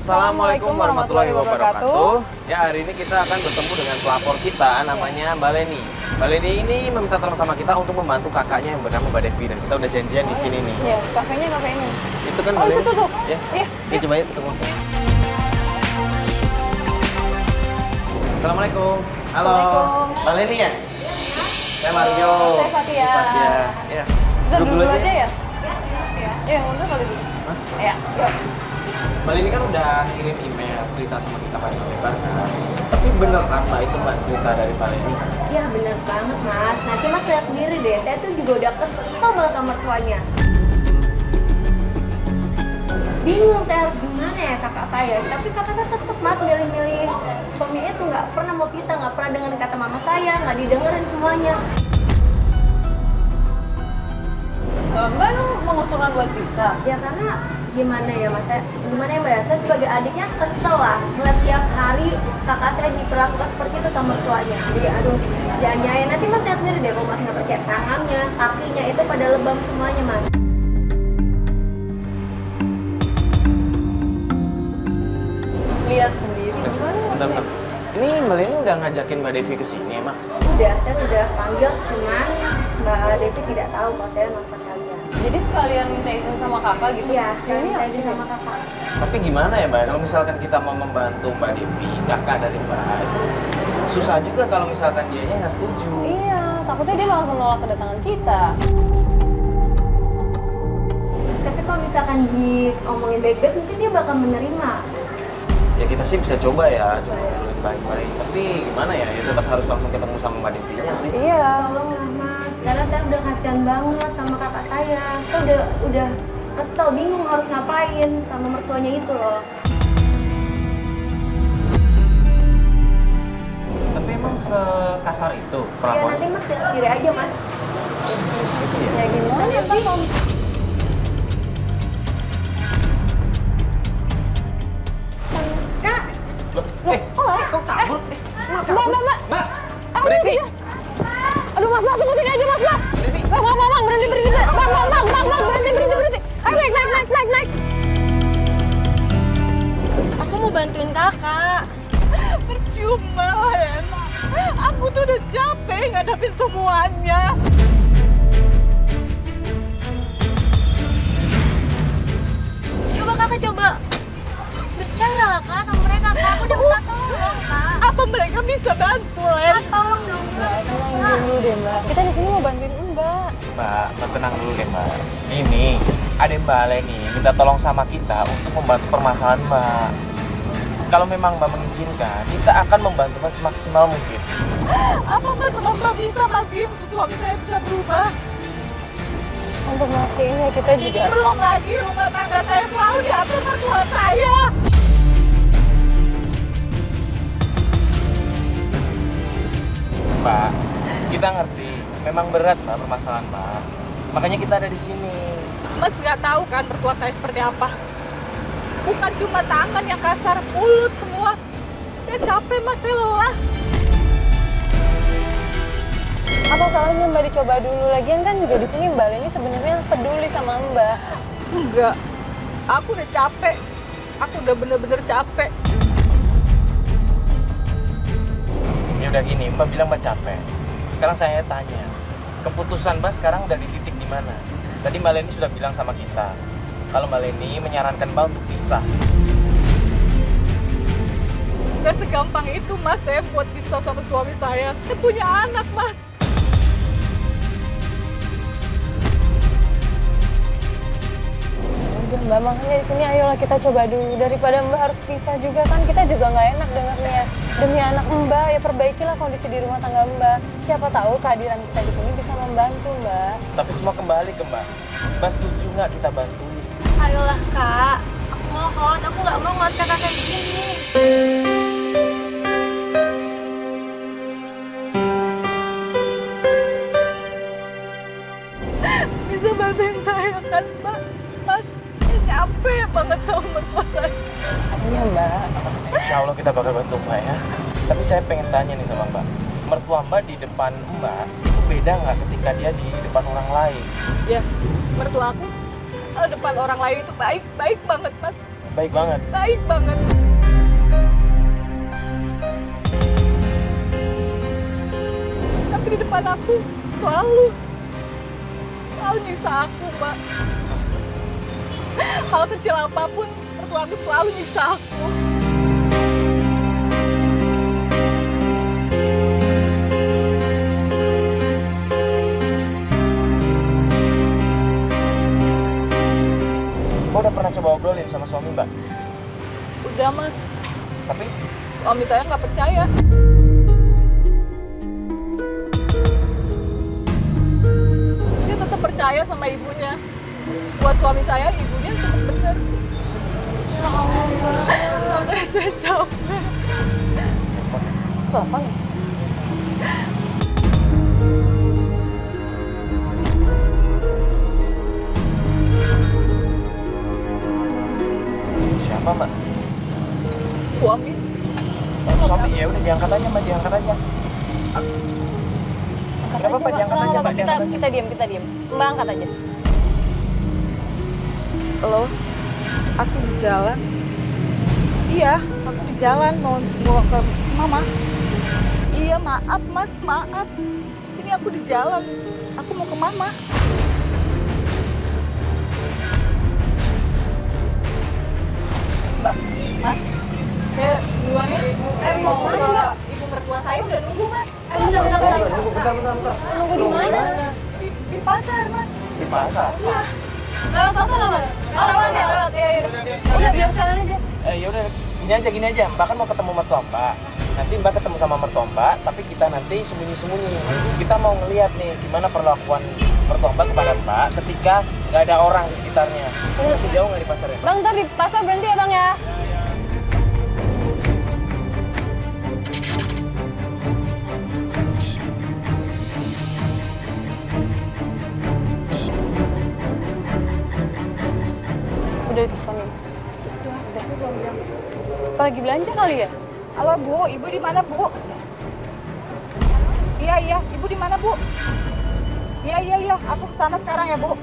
Assalamualaikum warahmatullahi wabarakatuh. Ya, hari ini kita akan bertemu dengan pelapor kita, namanya Mbak Leni. Mbak Leni ini meminta tolong sama kita untuk membantu kakaknya yang bernama Mbak Devi, dan kita udah janjian di sini nih. Iya, kafenya kafe ini. Itu kan Oh, Mbak Leni. itu tuh. Ya, Iya, ya coba yuk ketemu. Assalamualaikum. Halo. Assalamualaikum. Mbak Leni ya? Saya Mario. Saya Fatia. Ya. Kita duduk dulu aja ya? Iya, yang udah kali dulu. Hah? Iya, yuk. Mbak Leni kan udah ngirim email cerita sama kita panjang lebar kan. Tapi bener kan Mbak itu Mbak cerita dari Mbak Leni? Iya bener banget mas. Nanti mas lihat sendiri deh. Saya tuh juga udah kesel banget sama mertuanya. Bingung saya harus gimana ya kakak saya. Tapi kakak saya tetep mas milih-milih suaminya itu nggak pernah mau pisah, nggak pernah dengerin kata mama saya, nggak didengerin semuanya. Mbak emang mengusulkan buat pisah? Ya karena gimana ya mas, gimana ya mbak ya, saya sebagai adiknya kesel lah ngeliat tiap hari kakak saya diperlakukan seperti itu sama mertuanya. Jadi aduh, jangan nyayain, nanti mas lihat sendiri deh kalau mas nggak percaya, tangannya, kakinya itu pada lebam semuanya mas. Lihat sendiri. Bentar. Ini Mbak Leni udah ngajakin Mbak Devi ke sini emang? Udah, saya sudah panggil, cuman Mbak Devi tidak tahu kalau saya nelfon kalian. Jadi sekalian minta izin sama kakak gitu? Iya, saya Ini minta apa? izin sama kakak. Tapi gimana ya Mbak, kalau misalkan kita mau membantu Mbak Devi, kakak dari Mbak, itu susah juga kalau misalkan dianya nggak setuju. Iya, takutnya dia malah menolak kedatangan kita. Tapi kalau misalkan diomongin baik-baik, mungkin dia bakal menerima. Ya kita sih bisa coba ya, coba ngomongin baik-baik. Tapi gimana ya, ya tetap harus langsung ketemu sama Mbak Devi-nya sih. Iya. Tolonglah mas, karena saya udah kasihan banget sama kakak saya. Saya udah kesel, bingung harus ngapain sama mertuanya itu loh. Tapi emang sekasar itu Ya perlakuan? nanti mas lihat sendiri aja mas. Sekasar itu ya? Ya gimana ya Pak? Kak, Loh, kok kabur? Mbak, Mbak. Mbak Devi! Aduh mas, tunggu sini aja mas, Mbak Devi! Bang, berhenti. Bang, berhenti. Ayo naik. aku mau bantuin kakak. Percuma lah enak. Aku tuh udah capek ngadapin semuanya. Coba kakak bercanda lah kak sama mereka kak. Aku udah minta tolong kak. Apa mereka bisa bantu, Len? Kak tolong dong kak. Tenang dulu deh Mbak. Kita di sini mau bantuin Mbak. Mbak, tenang dulu deh Mbak. Ini ada Mbak Leni minta tolong sama kita untuk membantu permasalahan Mbak. Kalau memang Mbak mengizinkan, kita akan membantu Mbak semaksimal mungkin. Apa mas Mbak bisa pasti untuk suami saya bisa berubah? Untuk masih ini kita juga. Belum lagi rumah tangga saya selalu diatur mertua saya. Mbak, kita ngerti, memang berat Mbak permasalahan Mbak. Makanya kita ada di sini. Mas nggak tahu kan mertua saya seperti apa? Bukan cuma tangan yang kasar, mulut semua. Saya capek mas, saya lelah. Apa salahnya Mbak dicoba dulu? Lagian kan juga di sini Mbak Leni sebenarnya peduli sama Mbak. Enggak, aku udah capek. Aku udah bener-bener capek. Ya udah gini, Mbak bilang Mbak capek. Sekarang saya tanya, keputusan Mbak sekarang udah di titik di mana? Tadi Mbak Leni sudah bilang sama kita, kalau Mbak Leni menyarankan Mbak untuk pisah. Gak segampang itu mas, saya buat pisah sama suami saya. Saya punya anak mas. Udah Mbak, makanya di sini ayolah kita coba dulu, daripada Mbak harus pisah juga kan kita juga nggak enak dengarnya. Demi anak Mbak, ya perbaikilah kondisi di rumah tangga Mbak. Siapa tahu kehadiran kita di sini bisa membantu Mbak. Tapi semua kembali ke Mbak. Mbak setuju nggak kita bantuin? Ayolah kak, aku mohon, aku nggak mau ngeliat kakak kayak gini. Bisa bantuin saya kan mbak? Mas, saya capek banget sama mertua saya. Iya Mbak. Insya Allah kita bakal bantu Mbak ya. Tapi saya pengen tanya nih sama Mbak. Mertua Mbak di depan Mbak, itu beda nggak ketika dia di depan orang lain? Ya, mertua aku depan orang lain itu baik banget mas. baik banget. Baik banget. Tapi di depan aku selalu nyiksa aku, Mbak. Hal kecil apapun, mertua aku selalu nyiksa aku. Mbak udah pernah coba obrolin sama suami Mbak? Udah, Mas. Tapi Suami saya nggak percaya. Dia tetap percaya sama ibunya. Buat suami saya, ibunya tetap benar. Makanya saya capek. Telepon. siapa Mbak? Suami. Suami ya udah diangkat aja Mbak, diangkat aja. Angkat Nggak apa-apa, aja, diangkat Mbak. aja, Nggak Mbak, apa-apa, diangkat kita diam, kita diam. Mbak angkat aja. Halo, aku di jalan. Iya, aku di jalan mau ke Mama. Iya, maaf Mas, maaf. Ini aku di jalan. Aku mau ke Mama. Mbak, Mas, saya duluan ya. Mau ke ibu mertua saya udah nunggu, Mas. Bentar. Nunggu di mana? Di pasar, Mas. Di pasar. Lewat pasar lewat. Oh, lewat ya, lewat. Ya, udah biar sekarang aja. Ya udah gini aja. Mbak kan mau ketemu mertua Mbak. Nanti Mbak ketemu sama mertua Mbak, tapi kita nanti sembunyi-sembunyi. Kita mau ngeliat nih gimana perlakuan mertua Mbak kepada Mbak ketika nggak ada orang di sekitarnya. Masih jauh nggak di pasar ya? Bang, ntar di pasar berhenti ya, Bang ya. Udah diteleponin. Udah. Apa lagi belanja kali ya? Halo Bu, Ibu di mana Bu? Iya, Ibu di mana Bu? Iya, aku kesana sekarang ya Bu.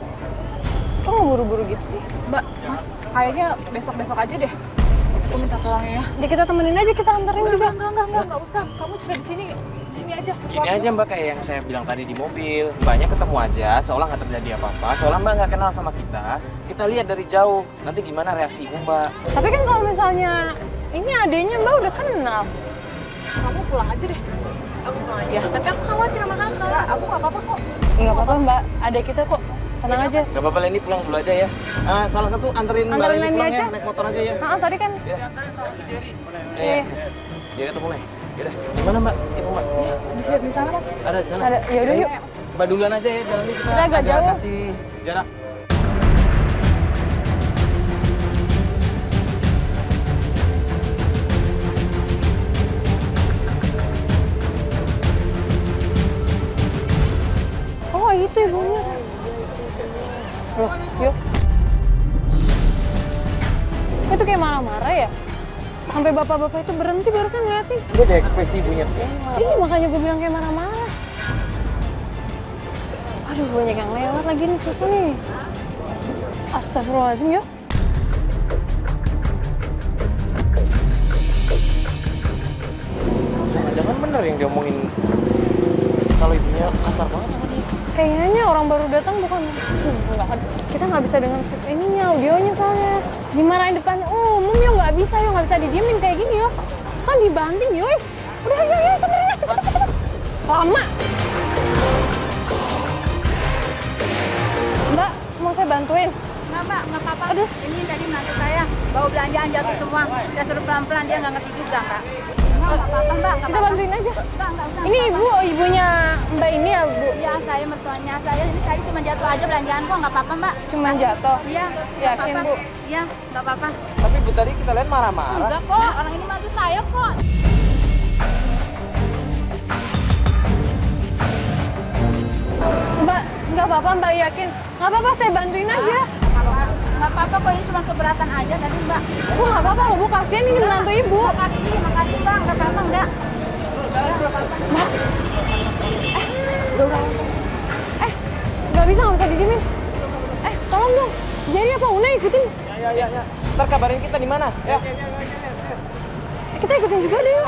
Kok nggak buru-buru gitu sih? Mbak, Mas, kayaknya besok-besok aja deh. Aku minta tolongnya ya. Ya kita temenin aja, kita anterin juga. Enggak usah. Kamu juga di sini aja. Gini aja Mbak, kayak yang saya bilang tadi di mobil. Mbaknya ketemu aja, seolah nggak terjadi apa-apa. Seolah Mbak nggak kenal sama kita. Kita lihat dari jauh. Nanti gimana reaksi Ibu Mbak? Tapi kan kalau misalnya ini adenya Mbak udah kenal. Kamu pulang aja deh. Aku pulang aja. Ya, tapi aku khawatir sama kakak. Enggak, aku nggak apa-apa kok. Nggak apa-apa Mbak, ada kita kok. Tenang aja. Gak apa-apa Leni, pulang dulu aja ya. Salah satu anterin Mbak Anterin Leni Leni pulang aja. ya, naik motor aja ya. Tadi kan. Ya. Iya. Jadi ketemu nih. Yaudah, gimana Mbak? Ibu Mbak? Di sana Mas. Ada di sana. Ada. Ya udah yuk. Mbak duluan aja ya, jalan kita agak jauh. kasih jarak. Oh itu ibunya. Loh, yuk. Itu kayak marah-marah ya? Sampai bapak-bapak itu berhenti barusan ngeliatin. Itu ada ekspresi ibunya tuh. Iya makanya gue bilang kayak marah-marah. Aduh banyak yang lewat lagi nih, susah nih. Astagfirullahaladzim yuk. Jangan bener yang diomongin kalau ibunya kasar banget sama dia. Kayaknya orang baru datang bukan. Enggak, kita nggak bisa dengar ininya, audionya soalnya. Dimarahin depan umum yuk, nggak bisa didiemin kayak gini yuk. Kan dibanting yuk. Udah yuk sebenarnya cepet. Lama. Mbak, mau saya bantuin? Nggak apa-apa. Aduh. Ini tadi menantu saya bawa belanjaan jatuh semua. Saya suruh pelan-pelan, dia nggak ngerti juga, Kak. Nggak apa-apa, Mbak. Kita bantuin aja. Nggak usah. Ini ibu, ibunya Mbak ini ya, Bu? Iya, saya mertuanya. Saya ini tadi cuma jatuh aja belanjaan kok, nggak apa-apa, Mbak. Cuman jatuh. Iya, nggak Yakin, apa-apa. Bu? Iya, nggak apa-apa. Tapi Bu tadi kita lihat marah-marah. Enggak kok, orang ini mantu saya kok. Mbak, nggak apa-apa Mbak, yakin? Nggak apa-apa, saya bantuin aja. Nggak apa-apa kok, ini cuma keberatan aja tadi, Mbak. Bu, nggak apa-apa loh Bu, kasihan ini menantu ibu. Makasih, Mbak. Nggak apa-apa, enggak. Nggak bisa didiemin. Tolong dong. Jadi apa, Una ikutin? Ya. Ntar kabarin kita di mana. Ya. Kita ikutin juga deh yuk.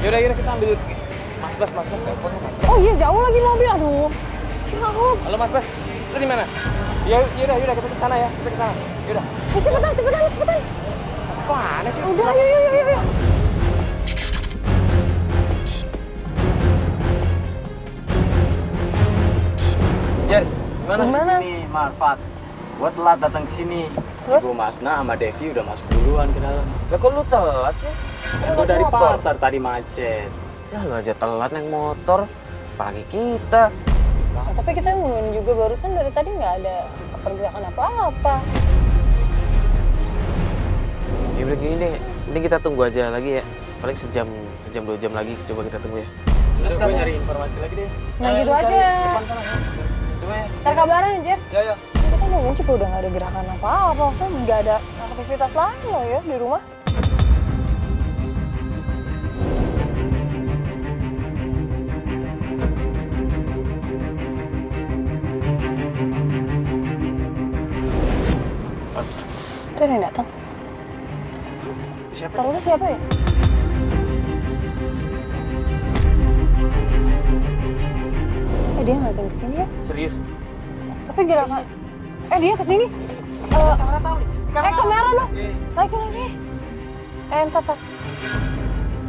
Yaudah kita ambil Mas Bas teleponnya Mas Bas. Oh iya jauh lagi mobil, aduh. Ya ampun. Halo Mas Bas, lu di mana? Yaudah kita ke sana ya, kita ke sana. Yaudah. Cepetan. Kok aneh sih? Udah, yuk. Jen, gimana? Gimana? Ini Marfat, gua telat datang ke sini. Terus? Ibu Masna sama Devi udah masuk duluan ke dalam. Lah kok lu telat sih? Gua dari pasar tadi macet. Ya lu aja telat naik motor. Pagi kita. Tapi kita nungguin juga barusan dari tadi nggak ada pergerakan apa-apa. Ya udah gini deh, ini kita tunggu aja lagi ya. Paling sejam 2 jam lagi coba kita tunggu ya. Terus gue nyari informasi lagi deh. Nah gitu aja. Coba ya. Ntar kabaran ya, Jer. Ya. Kita nungguin juga udah nggak ada gerakan apa-apa. Maksudnya nggak ada aktivitas lain loh ya di rumah. Itu ada yang datang. Siapa? Taruhnya siapa ya? Dia ngeliatin kesini ya? Serius? Tapi gerakan... dia kesini? Kamera lo! Lagi. Entar.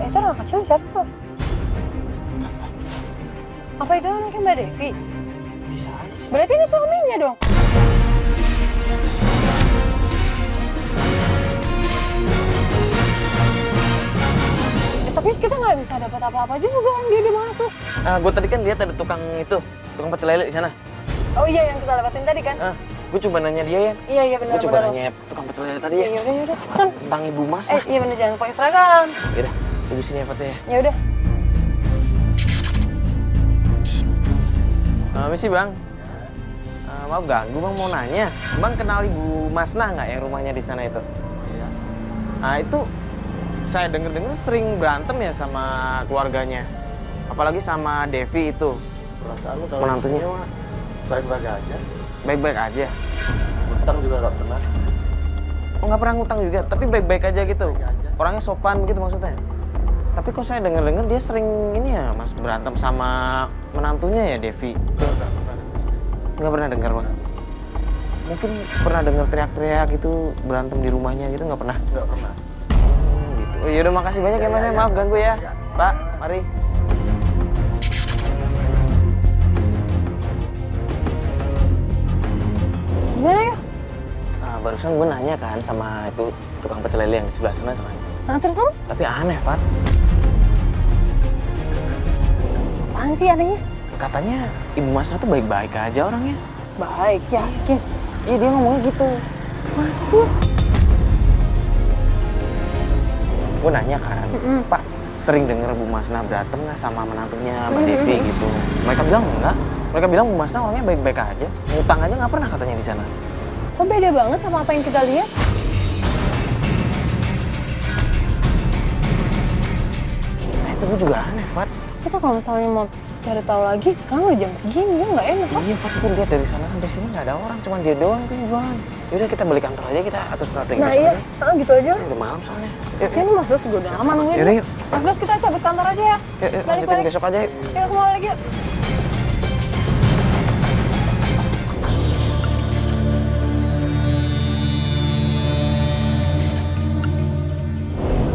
Itu anak kecil siapa? Apa itu anaknya Mbak Devi? Bisa aja sih. Berarti ini suaminya dong? Tapi kita nggak bisa dapat apa-apa juga om dia masuk. Gue tadi kan lihat ada tukang pecel lele di sana. Oh iya yang kita lewatin tadi kan? Gue coba nanya dia ya. Iya benar. Gue coba nanya tukang pecel lele tadi ya. Yaudah cepetan. Tentang Ibu Mas. Iya benar jangan pakai seragam. Yaudah, tunggu sini ya Pat ya. Yaudah. Misi Bang. Maaf ganggu Bang, mau nanya. Bang kenal Ibu Masna nggak yang rumahnya di sana itu? Iya. Nah itu saya dengar sering berantem ya sama keluarganya. Apalagi sama Devi itu. Perasaan lu kalau Menantunya. di sini mah baik-baik aja. Baik-baik aja. Utang juga gak pernah. Oh nggak pernah ngutang juga, tapi baik-baik aja gitu. Orangnya sopan begitu maksudnya. Tapi kok saya dengar dia sering ini ya Mas berantem sama menantunya ya Devi. Nggak pernah dengar Bang. Mungkin pernah dengar teriak-teriak gitu berantem di rumahnya gitu nggak pernah? Gak pernah. Gitu. Oh yaudah makasih banyak ya Mas, maaf ganggu ya. Pak, mari. Gimana ya? Barusan gue nanya kan sama itu tukang pecel lele yang di sebelah sana. Nah terus? Tapi aneh, Fat. Apaan sih anehnya? Katanya Ibu Masna tuh baik-baik aja orangnya. Baik, yakin. Iya dia ngomongnya gitu. Masa sih? Gue nanya kan, Pak sering denger Bu Masna berantem nggak sama menantunya Mbak Devi gitu. Mereka bilang enggak. Mereka bilang Bu Masna orangnya baik-baik aja. Ngutang aja nggak pernah katanya di sana. Kok beda banget sama apa yang kita lihat? Nah itu gue juga aneh, Fat. Kita kalau misalnya mau cari tahu lagi, sekarang udah jam segini, ya nggak enak kan? Iya, Fat, gue lihat dari sana sampai sini nggak ada orang, cuma dia doang tuh yang jualan. Yaudah kita balik kantor aja, kita atur strategi Nah besok iya, aja. gitu aja. Udah malam soalnya. Sini Mas Bos juga udah lama nungguin. Yaudah yuk. Mas Bos kita cabut kantor aja ya. Yuk, lanjutin besok aja yuk. Yuk semua balik yuk.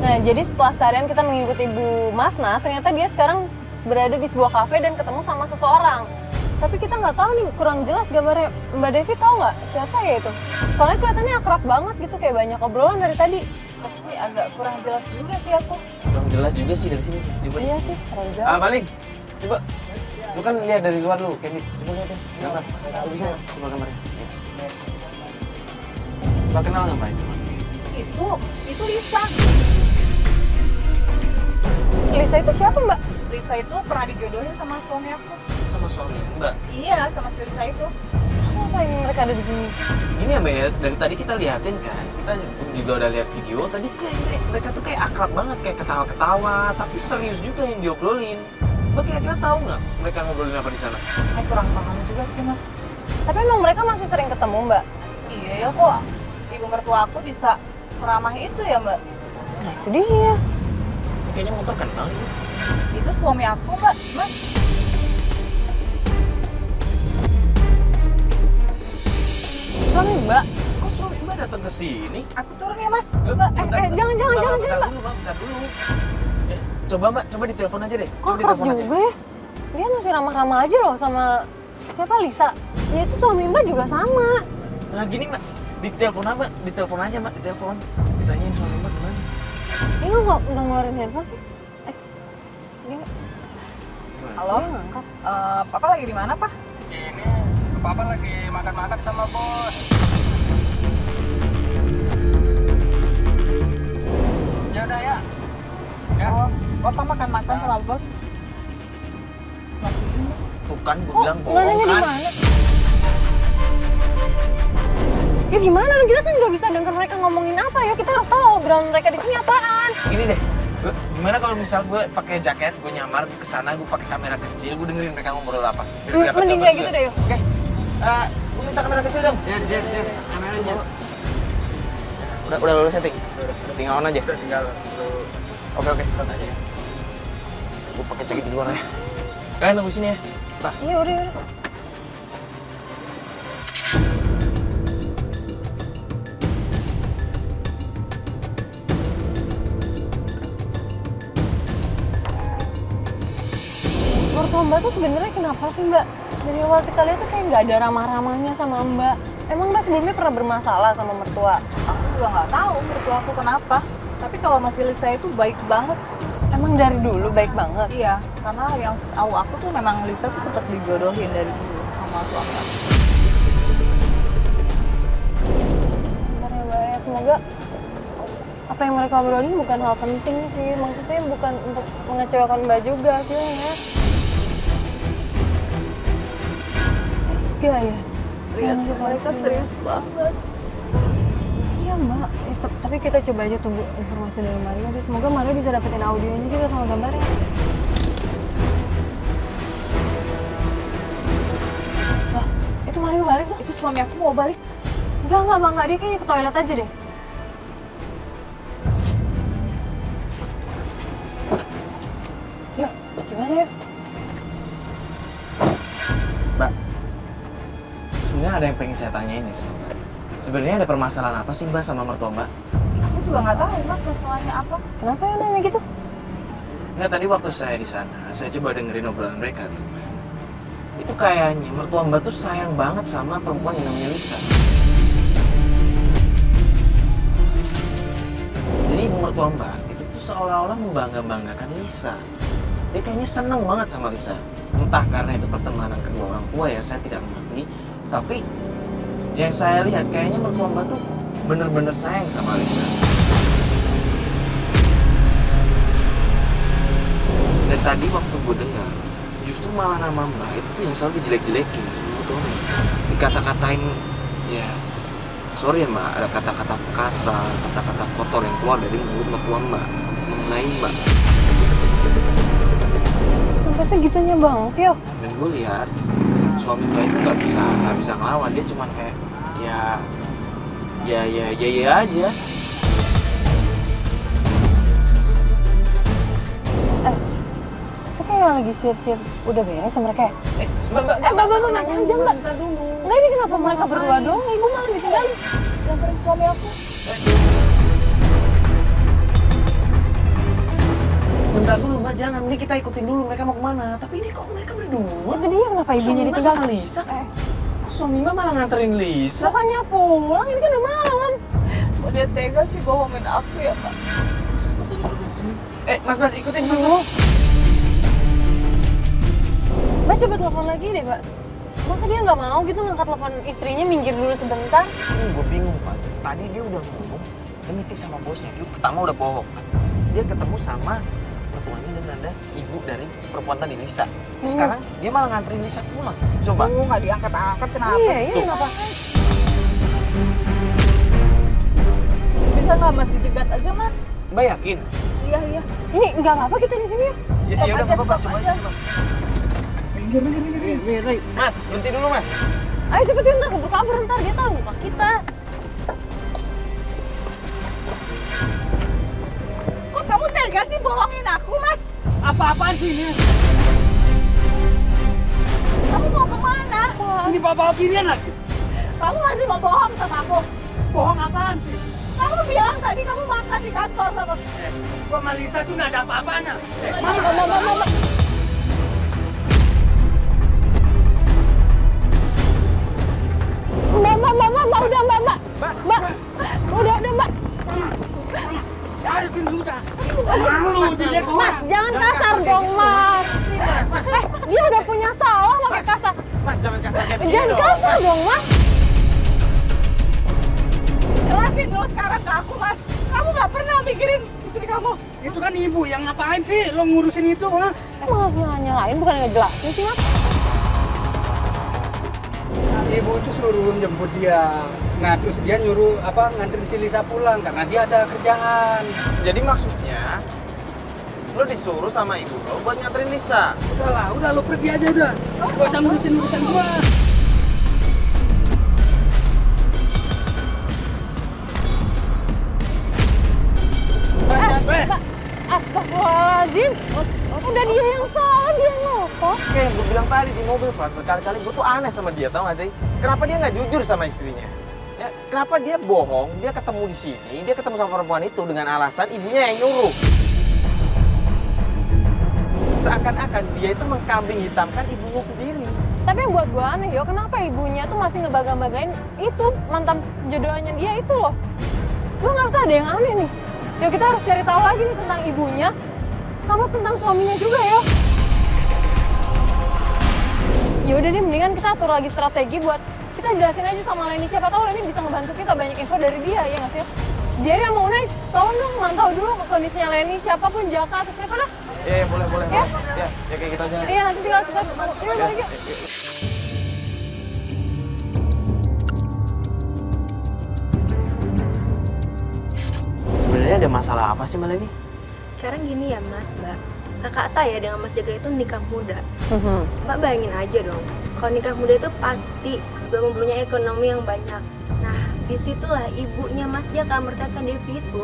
Nah, jadi setelah seharian kita mengikuti Bu Masna, ternyata dia sekarang berada di sebuah kafe dan ketemu sama seseorang. Tapi kita nggak tahu nih, kurang jelas gambarnya. Mbak Devi tahu nggak siapa ya itu? Soalnya kelihatannya akrab banget gitu, kayak banyak obrolan dari tadi. Tapi agak kurang jelas juga sih aku. Kurang jelas juga sih dari sini. Coba. Iya sih, kurang jelas. Balik. Coba. Lu kan lihat dari luar lu, Kevin. Coba lihat ya. Gambar. Lu bisa nggak? Coba gambarnya. Pak kenal nggak Pak? Itu Lisa. Lisa itu siapa Mbak? Lisa itu pernah dijodohin sama suami aku. Sama suami Mbak. Iya, sama si Lisa itu. Siapa yang mereka ada di sini? Ini ya Mbak ya, dari tadi kita liatin kan, kita juga udah lihat video, tadi kayak mereka tuh kayak akrab banget, kayak ketawa-ketawa, tapi serius juga yang diobrolin. Mbak kira-kira tahu nggak mereka ngobrolin apa di sana? Saya kurang paham juga sih, Mas. Tapi emang mereka masih sering ketemu Mbak? Iya ya kok. ibu mertua aku bisa seramah itu ya Mbak? Nah itu dia. Kayaknya motor kenal. Itu suami aku Mbak, Mas. Suami Mbak. Kok suami Mbak datang ke sini? Aku turun ya Mas. Mbak, jangan, Bentar Mbak. dulu, Mbak. Bentar dulu. Coba Mbak, coba ditelepon aja deh. Kok Coba akrab ditelepon aja. juga ya? Dia masih ramah-ramah aja loh sama siapa Lisa. Ya itu suami Mbak juga sama. Nah gini Mbak, ditelepon Mbak, ditelepon aja Mbak, ditelepon. Ditanyain suami Mbak kemana? Ini nggak ngeluarin handphone sih? Dia Halo? dia ngangkat. Papa lagi di mana, Pak? Ini Papa lagi makan-makan sama bos. Ya udah ya. Ya. Oh, Papa makan-makan sama bos. Tuh kan, gue Kok bilang nggak bohong nanya di kan. mana? Ya gimana? Kita kan nggak bisa dengar mereka ngomongin apa ya. Kita harus tahu obrolan mereka di sini apaan. Gini deh, gimana kalau misal gue pakai jaket, gue nyamar ke sana, gue pakai kamera kecil, gue dengerin mereka ngobrol apa. Biar dapat Mending gambar kayak juga. gitu deh, yuk. Oke. Gue minta kamera kecil dong. Jen, kameranya. Udah lu setting. Tinggal on aja. Udah tinggal lu Oke. on aja. Gue pakai jaket duluan ya. Kalian tunggu sini ya. Iya udah. Mertua Mbak tuh sebenarnya kenapa sih Mbak? Dari awal kita lihat tuh kayak nggak ada ramah-ramahnya sama Mbak. Emang Mbak sebelumnya pernah bermasalah sama mertua? Aku juga nggak tahu mertua aku kenapa. Tapi kalau masih Lisa itu baik banget. Emang dari dulu baik banget? Iya, karena yang tahu aku tuh memang Lisa tuh sempat dijodohin dari dulu sama suami aku. Sebentar ya Mbak ya, semoga apa yang mereka obrolin bukan hal penting sih. Maksudnya bukan untuk mengecewakan Mbak juga sih ya. Iya ya. Lihat Yang mereka situasi serius banget. Iya Mbak. Tapi kita coba aja tunggu informasi dari Mario. Semoga Mario bisa dapetin audionya juga sama gambarnya. Wah, itu Mario balik tuh. Itu suami aku mau balik. Enggak Bang. Enggak. Dia kayaknya ke toilet aja deh. Yuk, gimana ya? Mbak, sebenarnya ada yang pengen saya tanyain nih sama Mbak. Sebenarnya ada permasalahan apa sih Mbak sama mertua Mbak? Aku juga nggak tahu Mas masalahnya apa. Kenapa ya nanya gitu? Nggak, tadi waktu saya di sana, saya coba dengerin obrolan mereka tuh. Itu kayaknya mertua Mbak tuh sayang banget sama perempuan yang namanya Lisa. Jadi ibu mertua Mbak itu tuh seolah-olah membangga-banggakan Lisa. Dia kayaknya seneng banget sama Lisa. Entah karena itu pertemanan kedua orang tua ya, saya tidak mengerti. Tapi yang saya lihat kayaknya mertua Mbak tuh bener-bener sayang sama Lisa. Dan tadi waktu gue dengar, justru malah nama Mbak itu tuh yang selalu dijelek-jelekin sama mertua Mbak. Dikata-katain, ya sorry ya Mbak, ada kata-kata kasar, kata-kata kotor yang keluar dari mulut mertua Mbak mengenai Mbak. Sampai segitunya banget ya? Dan gue lihat suami Mbak itu nggak bisa ngelawan, dia cuman kayak ya aja. Itu kayak lagi siap-siap udah beres sama mereka ya? Mbak, Jangan Mbak. Enggak, ini kenapa mereka berdua doang? Ibu malah ditinggalin. Yang sering suami aku. Bentar dulu Mbak, jangan. Ini kita ikutin dulu mereka mau kemana. Tapi ini kok mereka berdua? Itu dia kenapa ibunya Suami Mbak ditinggal? sama Lisa? Kok suami Mbak malah nganterin Lisa? Bukannya pulang, ini kan udah malam. Kok dia tega sih bohongin aku ya Pak? Mas, ikutin dulu. Mbak coba telepon lagi deh, Mbak. Masa dia nggak mau gitu ngangkat telepon istrinya, minggir dulu sebentar? Ini gue bingung Pak. Tadi dia udah ngomong, dia meeting sama bosnya. Dia pertama udah bohong kan. Dia ketemu sama mertuanya dan ada ibu dari perempuan tadi, Lisa. Terus sekarang dia malah nganterin Lisa pulang. Coba. Nggak diangkat-angkat kenapa? Iya, kenapa? Bisa nggak Mas dijegat aja Mas? Mbak yakin? Iya. Ini nggak apa-apa kita di sini ya? Ya udah Stop apa-apa, aja, coba stop aja. aja. Minggir. Mas, berhenti dulu Mas. Ayo cepetin, ntar kabur-kabur, ntar dia tahu muka kita. bohongin aku, Mas. Apa-apaan sih ini? Kamu mau kemana? Ini bawa ginian lagi. Kamu masih mau bohong sama aku? Bohong apaan sih? Kamu bilang tadi kamu makan di kantor sama... Gua sama Lisa tuh nggak ada apa-apanya. Mama. Mbak, udah Mbak. Udah Mbak. Dari sini udah. Mas, jangan kasar dong, Mas. Dia udah punya salah pakai kasar. Mas, jangan kasar kayak begini Jangan dong. kasar dong, Mas. Jelasin dulu sekarang ke aku, Mas. Kamu nggak pernah mikirin istri kamu. Itu kan ibu yang ngapain sih? Lo ngurusin itu, ha? Malah nyalain, bukan ngejelasin sih, Mas. Ibu itu suruh jemput dia. Nah, terus dia nyuruh ngantri si Lisa pulang karena dia ada kerjaan. Jadi maksudnya lo disuruh sama ibu lo buat nganterin Lisa. Udah lo pergi aja udah. Gak usah ngurusin urusan gua. Mbak, astagfirullahaladzim. Udah dia yang salah, dia yang nelfon. Kayak yang gue bilang tadi di mobil, Fat, berkali-kali gue tuh aneh sama dia, tau gak sih? Kenapa dia nggak jujur sama istrinya? Ya, kenapa dia bohong, dia ketemu di sini, dia ketemu sama perempuan itu dengan alasan ibunya yang nyuruh. Seakan-akan dia itu mengkambing hitamkan ibunya sendiri. Tapi yang buat gue aneh, yo, kenapa ibunya tuh masih ngebaga-bagain itu mantan jodohannya dia itu loh. Gue ngerasa ada yang aneh nih. Yo, kita harus cari tahu lagi nih tentang ibunya sama tentang suaminya juga, yo. Ya udah deh, mendingan kita atur lagi strategi buat kita jelasin aja sama Leni. Siapa tahu Leni bisa ngebantu kita banyak info dari dia, ya nggak sih? Jerry sama Unai, tolong dong mantau dulu kondisinya Leni. Siapapun, Jaka atau siapa dah. Ya, boleh. Ya? Ya kayak gitu aja. Iya, nanti tinggal kita balik yuk. Sebenarnya ada masalah apa sih Mbak Leni? Sekarang gini ya Mas, Mbak. Kakak saya dengan Mas Jaga itu nikah muda. Mbak bayangin aja dong, kalau nikah muda itu pasti belum mempunyai ekonomi yang banyak. Nah, disitulah ibunya Mas Jaka, mertakan Devi itu,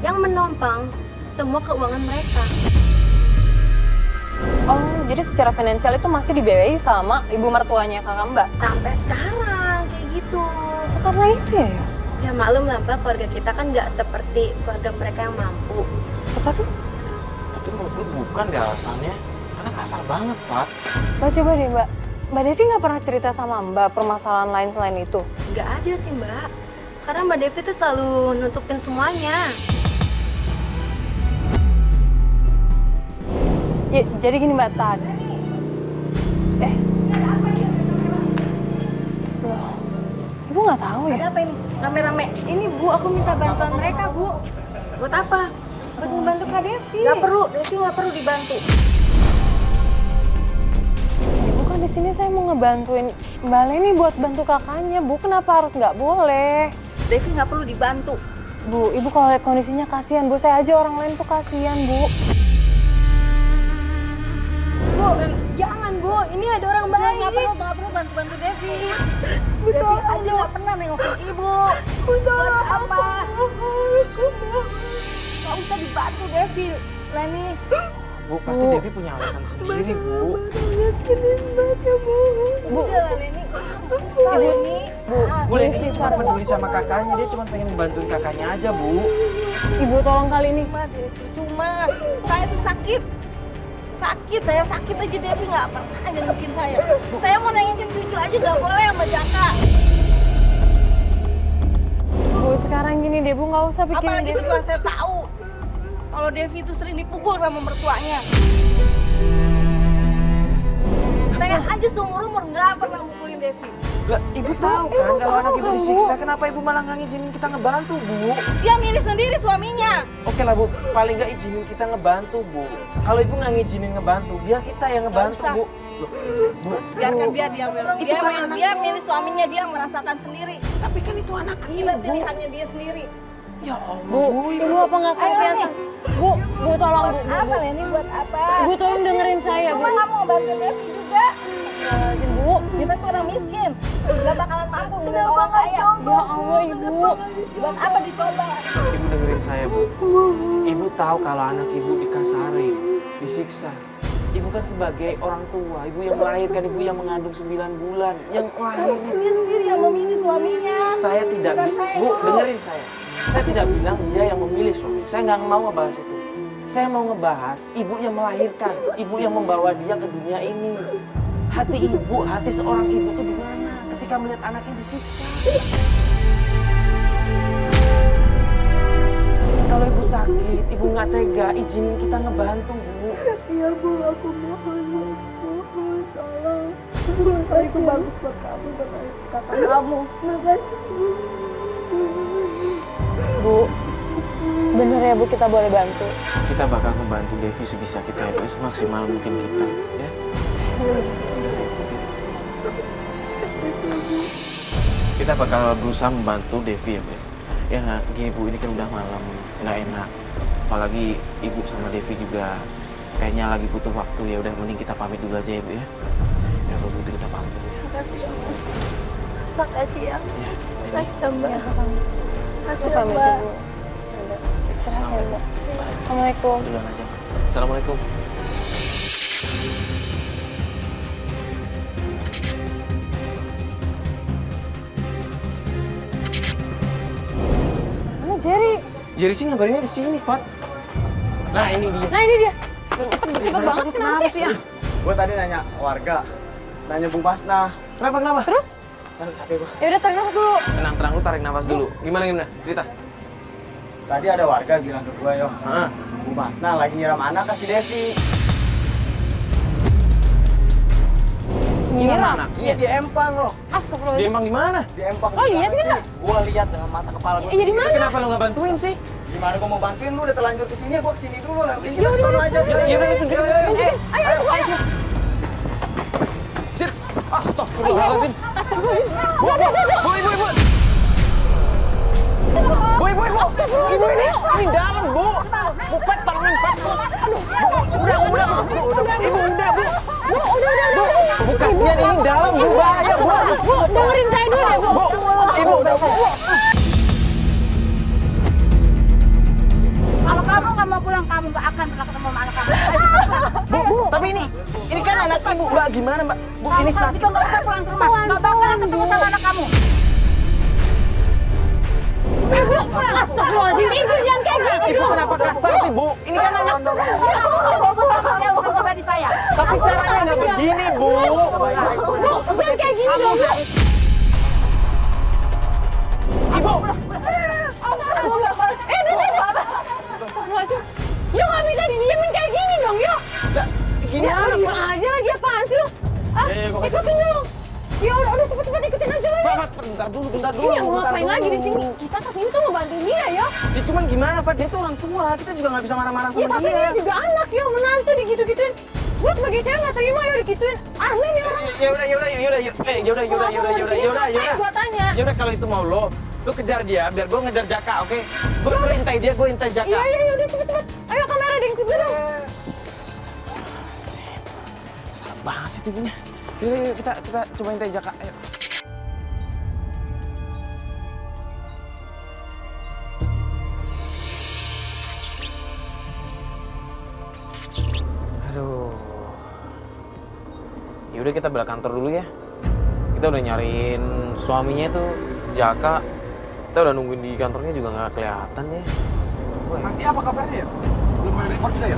yang menopang semua keuangan mereka. Oh, jadi secara finansial itu masih dibiayai sama ibu mertuanya kakak Mbak? Sampai sekarang, kayak gitu. Karena itu ya? Ya maklum lah Mbak, keluarga kita kan nggak seperti keluarga mereka yang mampu. Tapi menurut gue bukan deh alasannya. Karena kasar banget, Fat. Mbak coba deh Mbak. Mbak Devi nggak pernah cerita sama Mbak permasalahan lain selain itu? Nggak ada sih Mbak. Karena Mbak Devi tuh selalu nutupin semuanya. Ya, jadi gini Mbak, tadi. Loh, Ibu nggak tahu ya? Ada apa ini? Rame-rame. Ini Bu, aku minta bantuan mereka Bu. Buat apa? Buat membantu Kak Devi. Nggak perlu, Devi nggak perlu dibantu. Ibu kan di sini saya mau ngebantuin Mbak Leni buat bantu kakaknya, Bu. Kenapa harus nggak boleh? Devi nggak perlu dibantu. Bu, Ibu kalau lihat kondisinya kasihan, Bu. Saya aja orang lain tuh kasihan, Bu. Bu, jangan Bu. Ini ada orang baik. Nggak perlu bantu Devi. Devi aja nggak pernah nengokin Ibu. Buat apa? Nggak usah dibantu Devi, Leni. Bu, pasti Devi punya alasan sendiri, Bu. Bu, Udah lah Leni. Bu, Leni cuma peduli sama kakaknya. Dia cuma pengen membantuin kakaknya aja, Bu. Ibu tolong kali ini. Cuma saya tuh sakit, saya sakit aja Devi nggak pernah jengukin saya. Saya mau nengokin cucu aja nggak boleh sama Jaka. Bu, sekarang gini deh, Bu, nggak usah pikirin Apalagi Devi. setelah saya tahu kalau Devi itu sering dipukul sama mertuanya. Saya aja seumur umur nggak pernah mukulin Devi. Lah, Ibu tahu kan kalau anak Ibu disiksa, kenapa Ibu malah nggak ngizinin kita ngebantu, Bu? Dia milih sendiri suaminya. Oke lah, Bu. Paling nggak izinin kita ngebantu, Bu. Kalau Ibu nggak ngizinin ngebantu, biar kita yang ngebantu, usah. Bu. Bu, Biarkan dia milih. Itu kan anak Dia milih suaminya, dia merasakan sendiri. tapi kan itu anak Akibat Ibu. pilihannya dia sendiri. Ya Allah, Bu, Ibu apa nggak kasihan? Bu, tolong, Bu. Apa Leni buat apa? Ibu tolong dengerin saya, Bu. Cuma nggak mau bantu Devi juga. Bu, Kita tuh orang miskin, nggak bakalan mampu dengan orang kaya. ya Allah, Ibu. Buat apa dicoba? Ibu dengerin saya, Bu. Ibu tahu kalau anak ibu dikasarin, disiksa. Ibu kan sebagai orang tua, ibu yang melahirkan, ibu yang mengandung 9 bulan, yang melahirkan. Dia sendiri yang memilih suaminya. Saya tidak, Bu, dengerin saya. Saya tidak bilang dia yang memilih suami. Saya nggak mau ngebahas itu. Saya mau ngebahas ibu yang melahirkan, ibu yang membawa dia ke dunia ini. Hati ibu, hati seorang ibu tuh di mana ketika melihat anaknya disiksa? Kalau ibu sakit, ibu nggak tega, izinin kita ngebantu, Bu. Iya Bu, aku mohon tolong. Itu bagus buat kamu, buat kata kamu. Bu, bener ya Bu, kita boleh bantu. Kita bakal ngebantu Devi sebisa kita ya, Bu, semaksimal mungkin kita, ya. Kita bakal berusaha membantu Devi ya, Bu. Ya gini Bu, ini kan udah malam, nggak enak. Apalagi ibu sama Devi juga kayaknya lagi butuh waktu, ya udah mending kita pamit dulu aja ya Bu ya. Ya kalau gitu kita pamit dulu ya. Makasih ya Mas. Makasih ya. Ya, Makasih ya Mbak. Ya, pamit. Makasih Aku ya pamit Mbak. dulu. Udah, istirahat ya Mbak. Assalamualaikum. Duluan aja. Assalamualaikum. Mana Jerry? Jerry sih ngabarinnya di sini, Fat. Nah ini dia. Nah ini dia. Cepet banget, kenapa sih? ah? Gue tadi nanya warga, nanya Bu Masna. Kenapa? Terus? Aduh, capek gue. Ya udah tarik nafas dulu. Tenang, lu tarik nafas dulu. Gimana? Cerita. Tadi ada warga bilang ke gue, yo, Heeh. Bu Masna lagi nyiram anak ke si Devi. Nyiram. Iya, di empang loh. Dia Astagfirullahaladzim. emang di mana? Di empang. Lo lihat nggak? Gue lihat dengan mata kepala gue. Iya di mana? Kenapa lu nggak bantuin sih? Gimana gue mau bantuin lu udah terlanjur kesini, gue kesini dulu lah. Ini kita kesana aja. Ya udah tunjukin. Ayo. Jir. Astagfirullahaladzim. Astagfirullahaladzim. Bu, ibu. Ibu ini dalam, Bu. Bu, Fat, tolongin, Fat. Udah, Bu. Ibu, udah, Bu. Udah. Bu, kasihan ini dalam, Bu. Bahaya, Bu. Bu, dengerin saya dulu ya, Bu. Bu, ibu. Kalau kamu nggak mau pulang, kamu nggak akan pernah ketemu sama anak kamu. Bu, tapi ini kan anak Ibu, Mbak. Gimana, Mbak? Bu, ini Kalau sakit. gitu nggak usah pulang ke rumah. Nggak bakalan ketemu sama anak kamu. Astagfirullahaladzim, Ibu jangan kayak gini Ibu dong. kenapa kasar sih, Bu? Ini kan anak. Dia urusan pribadi saya. Tapi caranya nggak begini, Bu. Bu, jangan kayak gini dong, Bu. Ibu. Astagfirullahaladzim. Yuk nggak bisa didiemin kayak gini dong, yuk. Gimana, Diem Pak? aja lagi apaan sih lo? Ikutin dulu. Ya udah cepet-cepet ikutin aja lah. Pak, bentar dulu. Iya, mau ngapain lagi di sini? Kita kesini tuh mau bantuin dia ya. Ya cuman gimana, Pak? Dia tuh orang tua. Kita juga nggak bisa marah-marah Ya sama tapi dia. dia juga anak ya, menantu digitu-gituin. Gue sebagai cewek nggak terima ya digituin. Aneh nih orang. Yaudah. Gue tanya. Yaudah kalau itu mau lo kejar dia, biar gue ngejar Jaka, oke? Gue intai dia, gue intai Jaka. Iya, udah cepet-cepet. Ayo kamera deh, ikut gue dong. Salah banget sih tipunya. Yuk, kita coba intai Jaka, ayo. Aduh. Yaudah kita balik kantor dulu ya. Kita udah nyariin suaminya itu Jaka. Kita udah nungguin di kantornya juga nggak kelihatan ya. Nanti apa kabarnya ya? Belum ada report juga ya?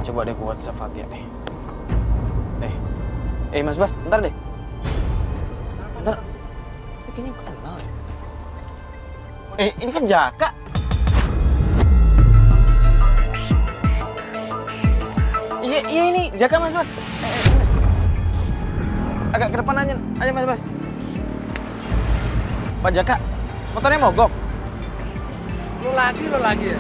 Coba deh ke WhatsApp Fatia deh. Mas Bas, bentar deh. Bentar. Kayaknya gue kenal ya. Ini kan Jaka. Iya ini Jaka Mas Bas. Agak ke depan aja Mas Bas. Pak Jaka, motornya mogok. Lo lagi ya?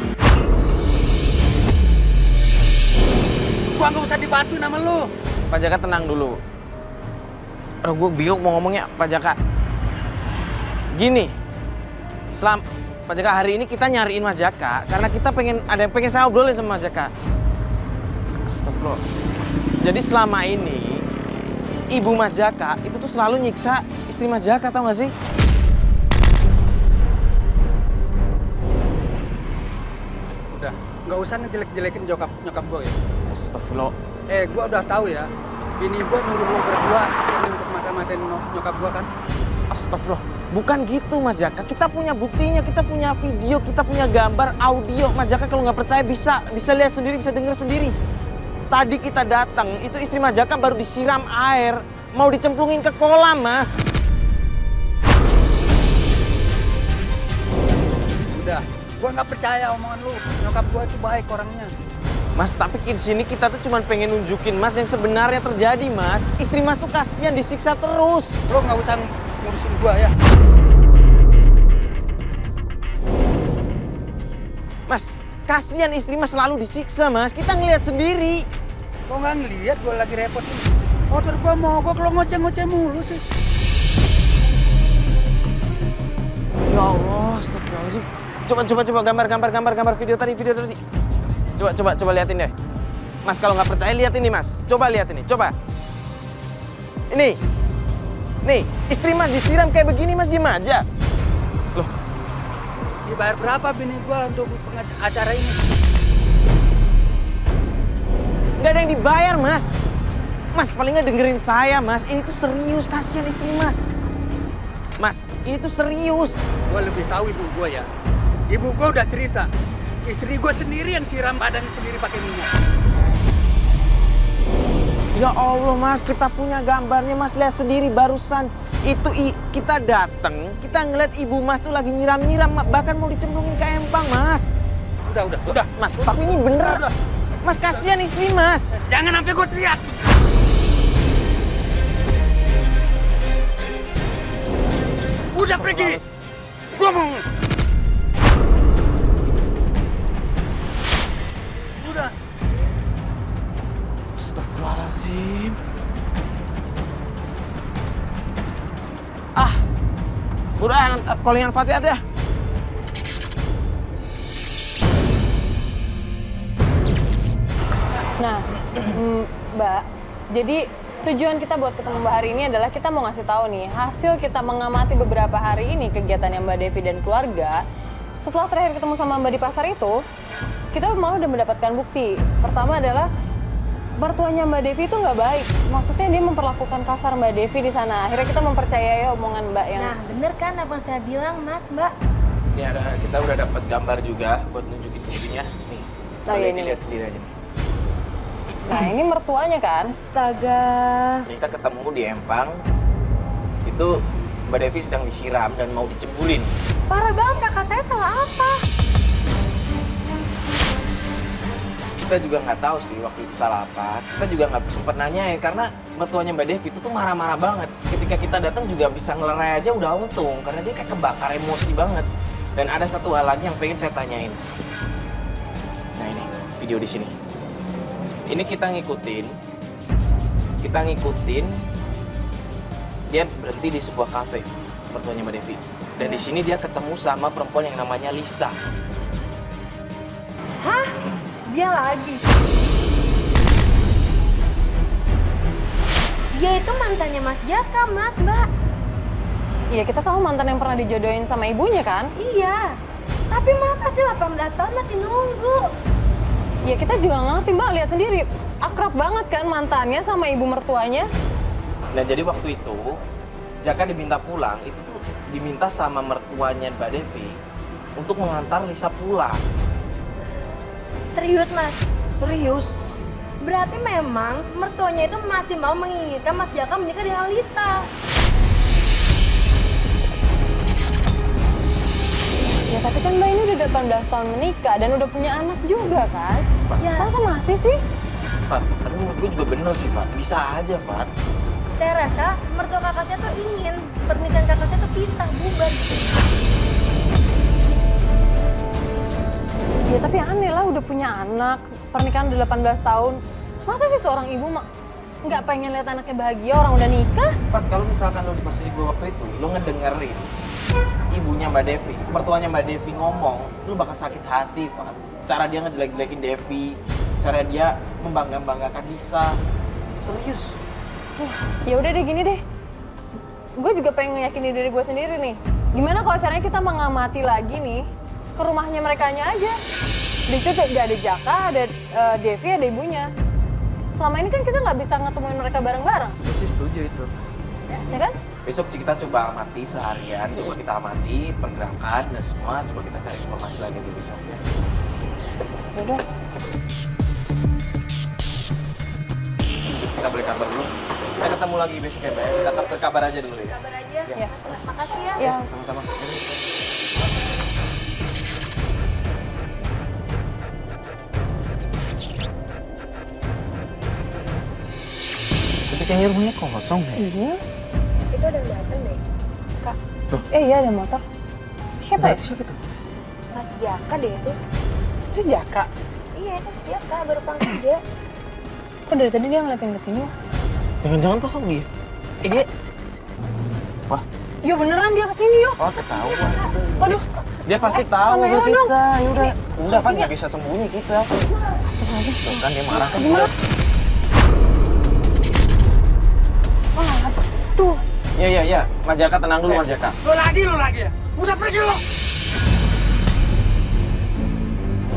Gua nggak usah dibantu nama lu. Pak Jaka tenang dulu. Aduh, gue bingung mau ngomongnya, Pak Jaka. Gini, Pak Jaka, hari ini kita nyariin Mas Jaka karena kita ada yang pengen saya obrolin sama Mas Jaka. Astagfirullah. Jadi selama ini ibu Mas Jaka itu tuh selalu nyiksa istri Mas Jaka, tau gak sih? Udah, nggak usah ngejelek-jelekin nyokap gue ya. Astagfirullah. Gue udah tahu ya. Bini gue nyuruh lo berdua ini untuk mata-matain nyokap gue kan. Astagfirullah. Bukan gitu Mas Jaka. Kita punya buktinya, kita punya video, kita punya gambar, audio. Mas Jaka kalau nggak percaya bisa lihat sendiri, bisa dengar sendiri. Tadi kita datang, itu istri Mas Jaka baru disiram air, mau dicemplungin ke kolam, Mas. Udah, gue nggak percaya omongan lu. Nyokap gue itu baik orangnya. Mas, tapi di sini kita tuh cuma pengen nunjukin Mas yang sebenarnya terjadi, Mas. Istri Mas tuh kasihan disiksa terus. Lo nggak usah ngurusin gue ya. Mas, kasihan istri Mas selalu disiksa, Mas. Kita ngelihat sendiri. Lo nggak ngeliat gue lagi repot nih. Motor gue mogok, lo ngoceh-ngoceh mulu sih. Ya Allah, astagfirullahaladzim. Coba gambar video tadi. Coba liatin deh. Mas kalau nggak percaya lihat ini, Mas. Coba lihat ini, coba. Ini. Nih, istri Mas disiram kayak begini, Mas, diem aja. Loh, Dibayar berapa bini gue untuk acara ini? nggak ada yang dibayar, Mas. Mas, paling nggak dengerin saya, Mas. Ini tuh serius, kasihan istri Mas. Mas, ini tuh serius. Gue lebih tahu ibu gue ya. Ibu gue udah cerita. Istri gue sendiri yang siram badannya sendiri pakai minyak. Ya Allah, Mas, kita punya gambarnya, Mas. Lihat sendiri barusan. Itu kita datang, kita ngeliat ibu Mas tuh lagi nyiram-nyiram, bahkan mau dicemplungin ke empang, Mas. Udah. Mas, tapi ini bener. Udah. Mas, kasihan istri Mas. Jangan sampai gue teriak. Udah pergi. Gue mau. Udah. Astagfirullahaladzim. Udah, callingan Fatihah ya. Nah, Mbak, jadi tujuan kita buat ketemu Mbak hari ini adalah kita mau ngasih tahu nih, hasil kita mengamati beberapa hari ini kegiatannya Mbak Devi dan keluarga. Setelah terakhir ketemu sama Mbak di pasar itu, kita malah udah mendapatkan bukti. Pertama adalah mertuanya Mbak Devi itu nggak baik. Maksudnya dia memperlakukan kasar Mbak Devi di sana. Akhirnya kita mempercayai omongan Mbak yang... Nah, bener kan apa yang saya bilang, Mas, Mbak? Ini kita udah dapat gambar juga buat nunjukin buktinya. Nih, Oh, iya, kalian ini. lihat sendiri aja nih. Nah, ini mertuanya kan? Astaga. Kita ketemu di empang. Itu Mbak Devi sedang disiram dan mau dicebulin. Parah banget, kakak saya salah apa? Kita juga nggak tahu sih waktu itu salah apa. Kita juga nggak sempat nanyain karena mertuanya Mbak Devi itu tuh marah-marah banget. Ketika kita datang juga bisa ngelerai aja udah untung karena dia kayak kebakar emosi banget. Dan ada satu hal lagi yang pengen saya tanyain. Nah ini video di sini. Ini kita ngikutin dia berhenti di sebuah kafe mertuanya Mbak Devi. Dan di sini dia ketemu sama perempuan yang namanya Lisa. Hah? Dia lagi? Dia itu mantannya Mas Jaka, Mas, Mbak. Iya, kita tahu mantan yang pernah dijodohin sama ibunya kan? Iya. Tapi masa sih 18 tahun masih nunggu? Ya kita juga ngerti Mbak, lihat sendiri. Akrab banget kan mantannya sama ibu mertuanya. Nah jadi waktu itu Jaka diminta pulang, itu tuh diminta sama mertuanya Mbak Devi untuk mengantar Lisa pulang. Serius, Mas? Serius? Berarti memang mertuanya itu masih mau menginginkan Mas Jaka menikah dengan Lisa. Ya tapi kan Mbak ini udah 18 tahun menikah dan udah punya anak juga kan? Ya. Masa masih sih? Pak, tapi menurut gue juga bener sih Pak, bisa aja Pak. Saya rasa mertua kakaknya tuh ingin pernikahan kakaknya tuh pisah, bubar gitu. Ya tapi aneh lah, udah punya anak, pernikahan udah 18 tahun. Masa sih seorang ibu nggak pengen lihat anaknya bahagia, orang udah nikah? Pak, kalau misalkan lo di posisi gue waktu itu, lo ngedengerin ibunya Mbak Devi, mertuanya Mbak Devi ngomong, lo bakal sakit hati Pak. Cara dia ngejelek-jelekin Devi, cara dia membangga-banggakan Lisa. Serius. Ya udah deh gini deh. Gue juga pengen ngeyakinin diri gue sendiri nih. Gimana kalau caranya kita mengamati lagi nih ke rumahnya merekanya aja? Di situ nggak ada Jaka, ada Devi, ada ibunya. Selama ini kan kita nggak bisa ngetemuin mereka bareng-bareng, Gue sih setuju itu. ya kan? Besok kita coba amati seharian, coba kita amati pergerakan dan semua, coba kita cari informasi lagi di besok ya. Udah. Kita beri kabar dulu. Kita ketemu lagi besok ya, Mbak. Kita berkabar aja dulu ya. Kabar aja. Ya. Makasih ya. Ya. Sama-sama. Tapi kayaknya rumahnya kosong ya. Iya. Itu ada yang datang deh. Iya ada motor. Siapa ya? Siapa tuh? Mas Jaka deh itu. Itu Jaka. Iya, itu Mas Jaka baru pulang kerja. Kok dari tadi dia ngeliatin ke sini? Jangan-jangan tuh dia. Dia. Wah, Yo beneran dia kesini yo. oh ketahuan. Waduh. Dia pasti tahu kamera tuh dong. kita. Ya udah kan nggak bisa sembunyi kita. Tuh kan dia marah kan. Tuh. Iya. Mas Jaka tenang dulu Mas Jaka. Lo lagi ya? Udah pergi lo!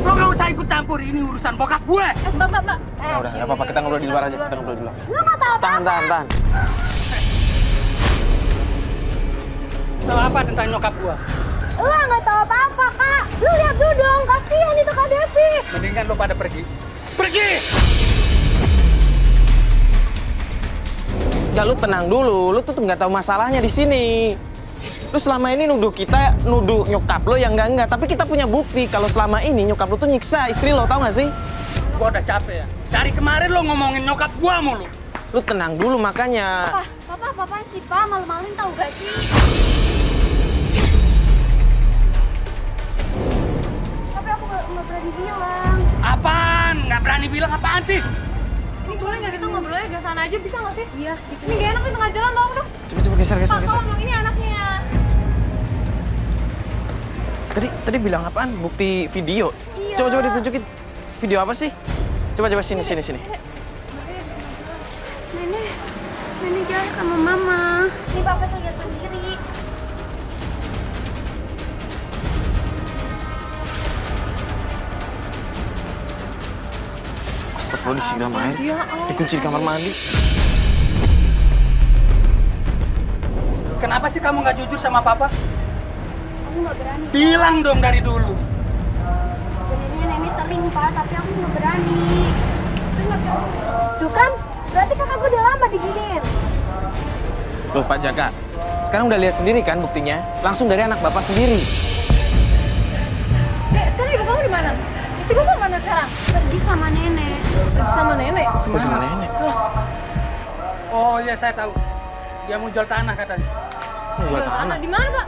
Lo gak usah ikut campur, ini urusan bokap gue! Mbak. Nah, udah nggak apa-apa kita ngobrol di luar aja. Kita ngobrol di luar. Lo nggak tahu apa-apa. Tahan. Tahu apa tentang nyokap gua? Lo nggak tahu apa-apa, Kak. Lo lihat dulu dong, kasihan itu Kak Devi. Mendingan lo pada pergi. Pergi! Enggak, lu tenang dulu. Lu tuh nggak tahu masalahnya di sini. Lu selama ini nuduh nyokap lo yang enggak. Tapi kita punya bukti kalau selama ini nyokap lu tuh nyiksa istri lo, tau gak sih? Gua udah capek ya. Dari kemarin lo ngomongin nyokap gua mulu. Lu tenang dulu makanya. Apaan sih, Pak? Malu-maluin tahu gak sih? Tapi aku nggak berani bilang. Apaan? Nggak berani bilang apaan sih? Ini boleh nggak kita ngobrolnya di sana aja bisa nggak sih? Iya. Ini gak enak di tengah jalan tolong dong. Coba geser. Pak tolong dong ini anaknya. Tadi bilang apaan? Bukti video. Iya. Coba ditunjukin. Video apa sih? Coba sini. Nenek jalan sama Mama. Ini Papa saya lihat sendiri. Astagfirullah, disiram air. Dikunci di kamar mandi. Kenapa sih kamu nggak jujur sama papa? Aku nggak berani. Bilang dong dari dulu. Sebenarnya Nenek sering, Pak, tapi aku nggak berani. Tuh kan, berarti kakak gue udah lama diginiin. Loh Pak Jaka, sekarang udah lihat sendiri kan buktinya? Langsung dari anak bapak sendiri. Dek, sekarang ibu kamu di mana? Istri bapak mana sekarang? Pergi sama Nenek. Sama nenek. Kok sama nenek? Oh iya saya tahu. Dia mau jual tanah katanya. Jual tanah. Di mana, Pak?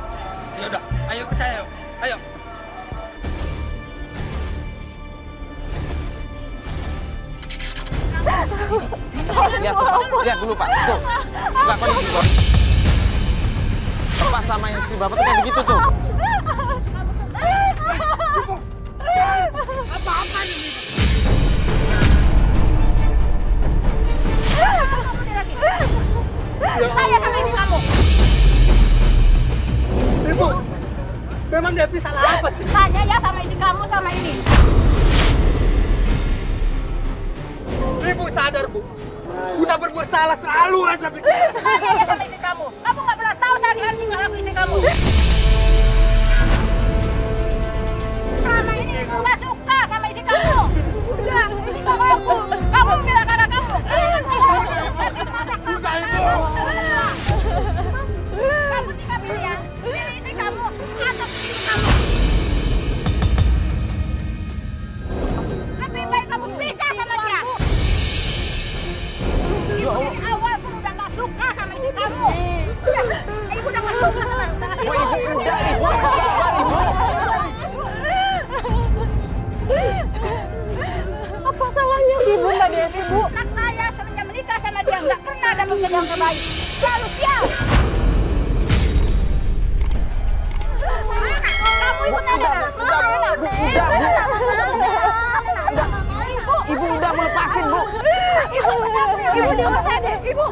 Ya udah, ayo ke saya. Ayo. Lihat dulu Pak. Tuh. Enggak kok ini. Bapak sama istri bapak tuh kayak begitu tuh. Apa-apa ini? Saya sama istri kamu. Ibu, memang Devi salah apa sih? Tanya ya sama istri kamu sama ini. Ibu sadar, Bu. Udah berbuat salah selalu aja bikin. Tanya ya sama istri kamu. Kamu nggak pernah tahu sehari-hari tinggal aku istri kamu. Selama ini aku nggak suka sama istri kamu. Udah, ini kamu aku. Kamu membela anak kamu. Udah, Ibu. Kamu tinggal pilih ya. Pilih istri kamu atau pilih istri kamu. Lebih baik kamu pisah sama dia. Ibu dari awal pun udah gak suka sama istri kamu. Sudah, ibu udah gak suka sama Ibu. Apa salahnya sih ibu Mbak Devi, Bu? anak saya semenjak menikah sama dia nggak pernah ada yang terbaik. Selalu sial. Kamu ikut aja. Ibu udah mau lepasin, Bu. Ibu dewasa deh, ibu.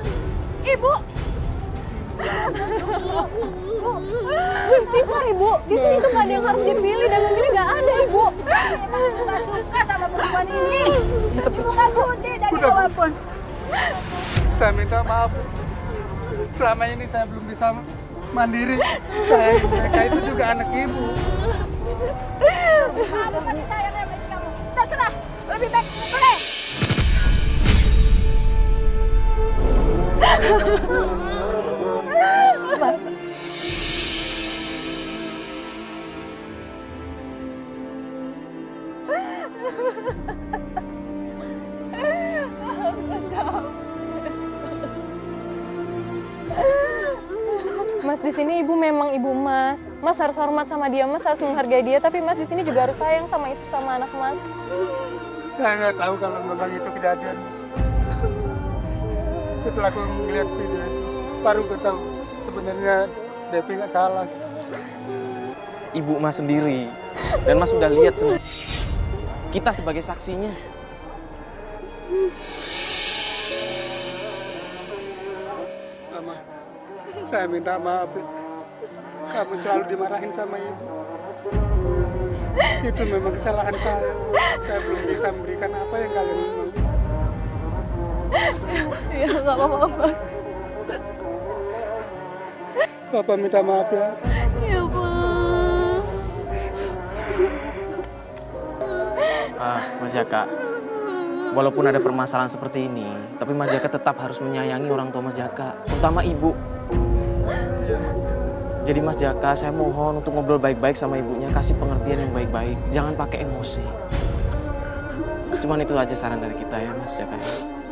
Istighfar Ibu, di sini tuh nggak ada yang harus dipilih dan memilih nggak ada Ibu. Ibu nggak suka sama perempuan ini. Ibu nggak sudi dari awal pun. Saya minta maaf. Selama ini saya belum bisa mandiri. Saya mereka itu juga anak ibu. Kamu masih sayang sama istri kamu. Terserah, lebih baik boleh. Mas, Mas, di sini Ibu memang ibu Mas. Mas harus hormat sama dia, Mas harus menghargai dia. Tapi Mas di sini juga harus sayang sama istri sama anak Mas. Saya nggak tahu kalau memang itu kejadian. Setelah aku melihat video itu, baru gue tahu sebenarnya Devi nggak salah. Ibu Mas sendiri. Dan Mas sudah lihat sendiri. Kita sebagai saksinya. Mama, saya minta maaf. Kamu selalu dimarahin sama ibu. Itu memang kesalahan saya. Saya belum bisa memberikan apa yang kalian mau. Ya nggak apa-apa, Mas. Bapak minta maaf ya. Ya, Pak. Mas Jaka, walaupun ada permasalahan seperti ini, tapi Mas Jaka tetap harus menyayangi orang tua Mas Jaka, terutama ibu. Jadi Mas Jaka, saya mohon untuk ngobrol baik-baik sama ibunya, kasih pengertian yang baik-baik, jangan pakai emosi. Cuman itu aja saran dari kita ya Mas Jaka.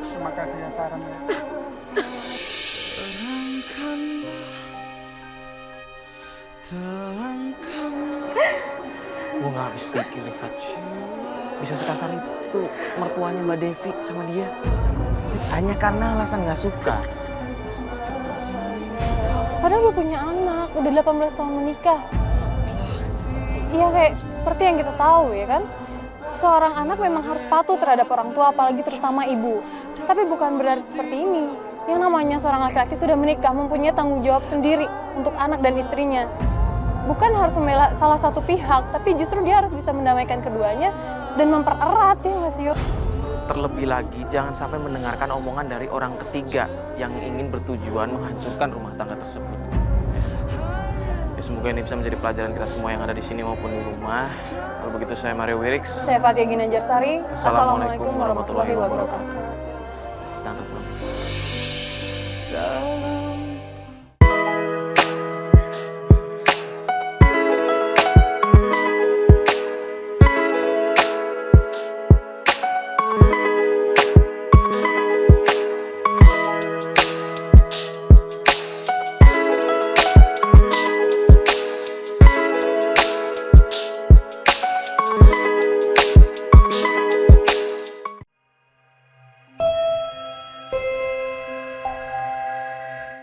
Terima kasih ya sarannya. Gue gak habis pikir, Rifat. Bisa sekasar itu mertuanya Mbak Devi sama dia. Hanya karena alasan gak suka. Padahal udah punya anak, udah 18 tahun menikah. Iya kayak seperti yang kita tahu ya kan. Seorang anak memang harus patuh terhadap orang tua, apalagi terutama ibu. Tapi bukan berarti seperti ini. Yang namanya seorang laki-laki sudah menikah, mempunyai tanggung jawab sendiri untuk anak dan istrinya. Bukan harus membela salah satu pihak, tapi justru dia harus bisa mendamaikan keduanya dan mempererat ya Mas Yo. Terlebih lagi, jangan sampai mendengarkan omongan dari orang ketiga yang ingin bertujuan menghancurkan rumah tangga tersebut. Ya, semoga ini bisa menjadi pelajaran kita semua yang ada di sini maupun di rumah. Kalau begitu, saya Mario Wirix. Saya Fatia Ginanjarsari. Assalamualaikum warahmatullahi wabarakatuh. wabarakatuh. Tangkap.